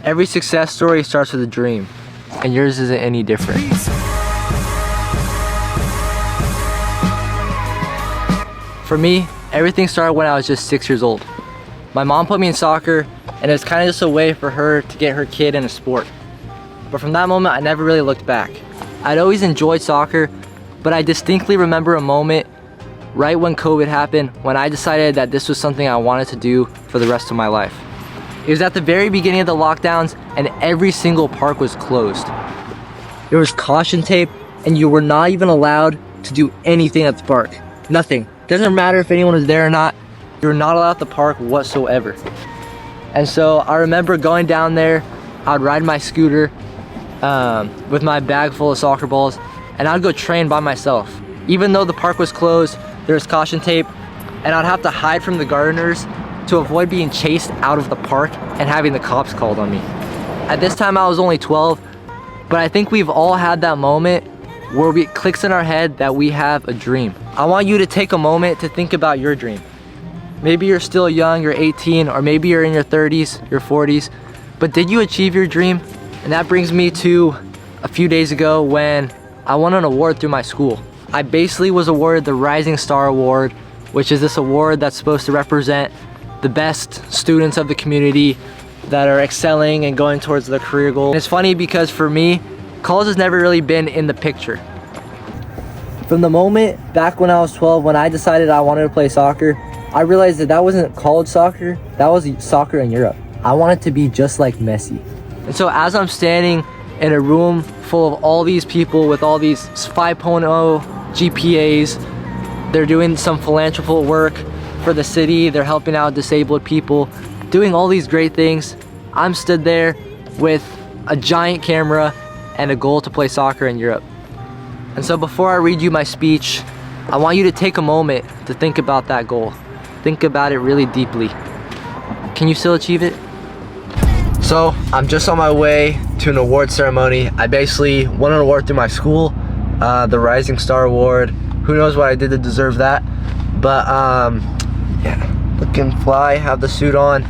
Every success story starts with a dream, and yours isn't any different. For me, everything started when I was just 6 years old. My mom put me in soccer, and it was kind of just a way for her to get her kid in a sport. But from that moment, I never really looked back. I'd always enjoyed soccer, but I distinctly remember a moment right when COVID happened when I decided that this was something I wanted to do for the rest of my life. It was at the very beginning of the lockdowns, and every single park was closed. There was caution tape, and you were not even allowed to do anything at the park. Nothing. Doesn't matter if anyone was there or not, you're not allowed at the park whatsoever. And so I remember going down there, I'd ride my scooter with my bag full of soccer balls, and I'd go train by myself. Even though the park was closed, there was caution tape, and I'd have to hide from the gardeners to avoid being chased out of the park and having the cops called on me. At this time I was only 12, but I think we've all had that moment where it clicks in our head that we have a dream. I want you to take a moment to think about your dream. Maybe you're still young, you're 18, or maybe you're in your 30s, your 40s, but did you achieve your dream? And that brings me to a few days ago when I won an award through my school. I basically was awarded the Rising Star Award, which is this award that's supposed to represent the best students of the community that are excelling and going towards their career goal. And it's funny because for me, college has never really been in the picture. From the moment back when I was 12, when I decided I wanted to play soccer, I realized that that wasn't college soccer, that was soccer in Europe. I wanted to be just like Messi. And so as I'm standing in a room full of all these people with all these 5.0 GPAs, they're doing some philanthropic work for the city, they're helping out disabled people, doing all these great things. I'm stood there with a giant camera and a goal to play soccer in Europe. And so before I read you my speech, I want you to take a moment to think about that goal. Think about it really deeply. Can you still achieve it? So I'm just on my way to an award ceremony. I basically won an award through my school, the Rising Star Award. Who knows what I did to deserve that? But yeah, looking fly, have the suit on.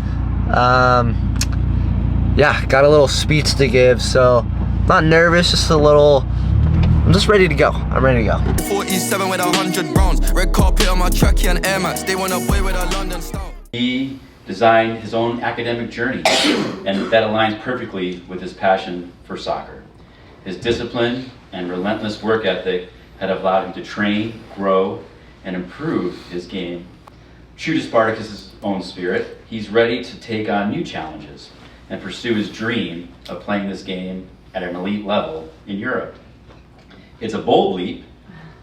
Yeah, got a little speech to give, so not nervous, just a little, I'm just ready to go. I'm ready to go. 47 with 100 rounds, red carpet on my trackie and Air Max. They want a boy with a London style. He designed his own academic journey, and that aligns perfectly with his passion for soccer. His discipline and relentless work ethic had allowed him to train, grow, and improve his game. True to Spartacus' own spirit, he's ready to take on new challenges and pursue his dream of playing this game at an elite level in Europe. It's a bold leap,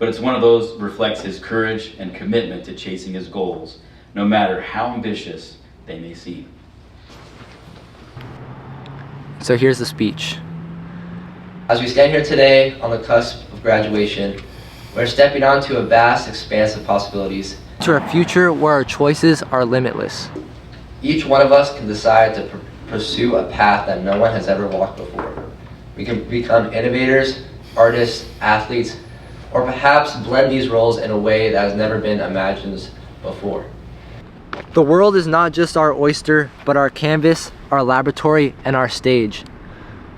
but it's one of those that reflects his courage and commitment to chasing his goals, no matter how ambitious they may seem. So here's the speech. As we stand here today on the cusp of graduation, we're stepping onto a vast expanse of possibilities. To a future where our choices are limitless. Each one of us can decide to pursue a path that no one has ever walked before. We can become innovators, artists, athletes, or perhaps blend these roles in a way that has never been imagined before. The world is not just our oyster, but our canvas, our laboratory, and our stage.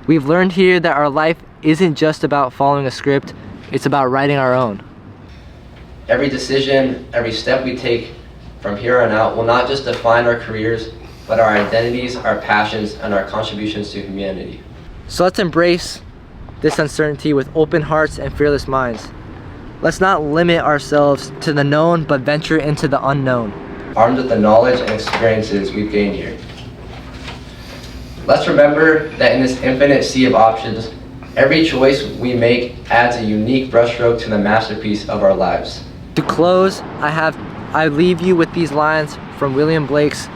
We've learned here that our life isn't just about following a script, it's about writing our own. Every decision, every step we take from here on out will not just define our careers, but our identities, our passions, and our contributions to humanity. So let's embrace this uncertainty with open hearts and fearless minds. Let's not limit ourselves to the known, but venture into the unknown. Armed with the knowledge and experiences we've gained here. Let's remember that in this infinite sea of options, every choice we make adds a unique brushstroke to the masterpiece of our lives. To close, I leave you with these lines from William Blake's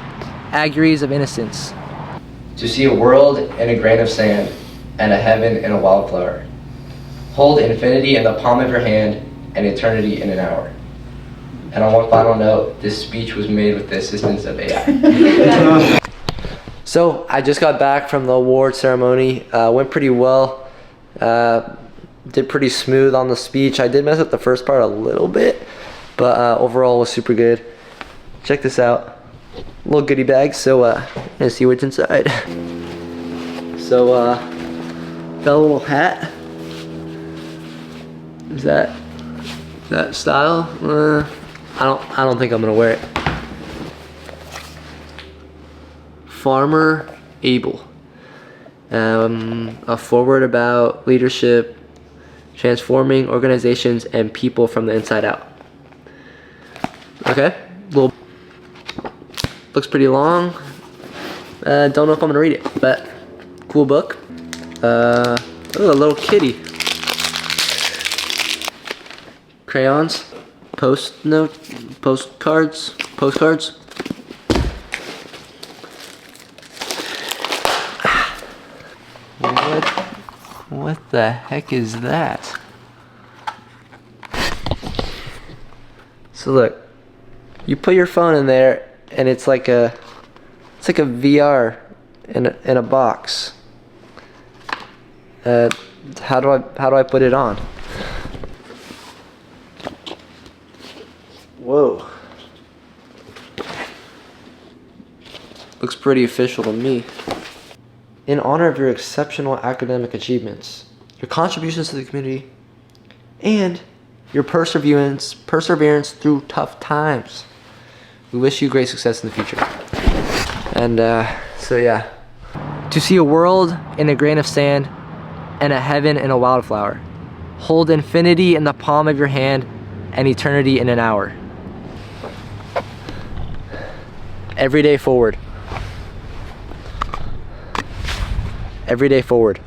Auguries of Innocence. To see a world in a grain of sand and a heaven in a wildflower. Hold infinity in the palm of your hand and eternity in an hour. And on one final note, this speech was made with the assistance of AI. So I just got back from the award ceremony. Went pretty well. Did pretty smooth on the speech. I did mess up the first part a little bit, but overall was super good. Check this out. Little goodie bag, so let's see what's inside. So, got a little hat. Is that style? I don't think I'm gonna wear it. Farmer Abel. A foreword about leadership, transforming organizations and people from the inside out. Okay, looks pretty long. Don't know if I'm gonna read it, but cool book. Ooh, a little kitty. Crayons, postcards. What the heck is that? So look, you put your phone in there, and it's like a VR in a box. How do I put it on? Whoa. Looks pretty official to me. In honor of your exceptional academic achievements, your contributions to the community, and your perseverance through tough times, we wish you great success in the future. And so yeah. To see a world in a grain of sand and a heaven in a wildflower. Hold infinity in the palm of your hand and eternity in an hour. Every day forward. Every day forward.